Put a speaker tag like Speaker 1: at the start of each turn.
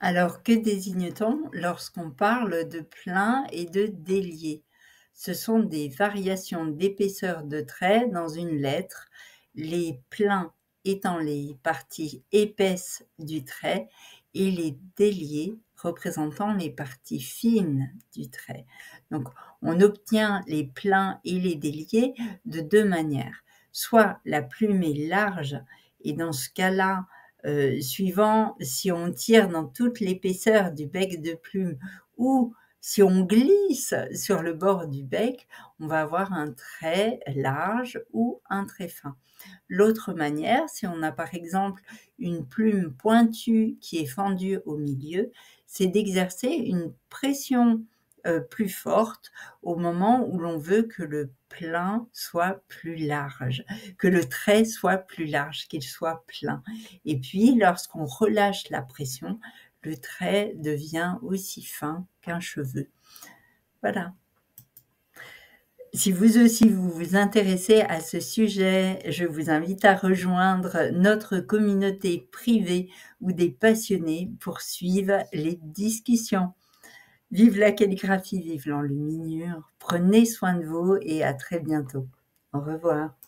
Speaker 1: Alors, que désigne-t-on lorsqu'on parle de plein et de délié? Ce sont des variations d'épaisseur de trait dans une lettre, les pleins étant les parties épaisses du trait et les déliés représentant les parties fines du trait. Donc, on obtient les pleins et les déliés de deux manières. Soit la plume est large et dans ce cas-là, suivant si on tire dans toute l'épaisseur du bec de plume ou si on glisse sur le bord du bec, on va avoir un trait large ou un trait fin. L'autre manière, si on a par exemple une plume pointue qui est fendue au milieu, c'est d'exercer une pression plus forte au moment où l'on veut que le plein soit plus large, que le trait soit plus large, qu'il soit plein. Et puis, lorsqu'on relâche la pression, le trait devient aussi fin qu'un cheveu. Voilà. Si vous aussi vous vous intéressez à ce sujet, je vous invite à rejoindre notre communauté privée où des passionnés poursuivent les discussions. Vive la calligraphie, vive l'enluminure, prenez soin de vous et à très bientôt. Au revoir.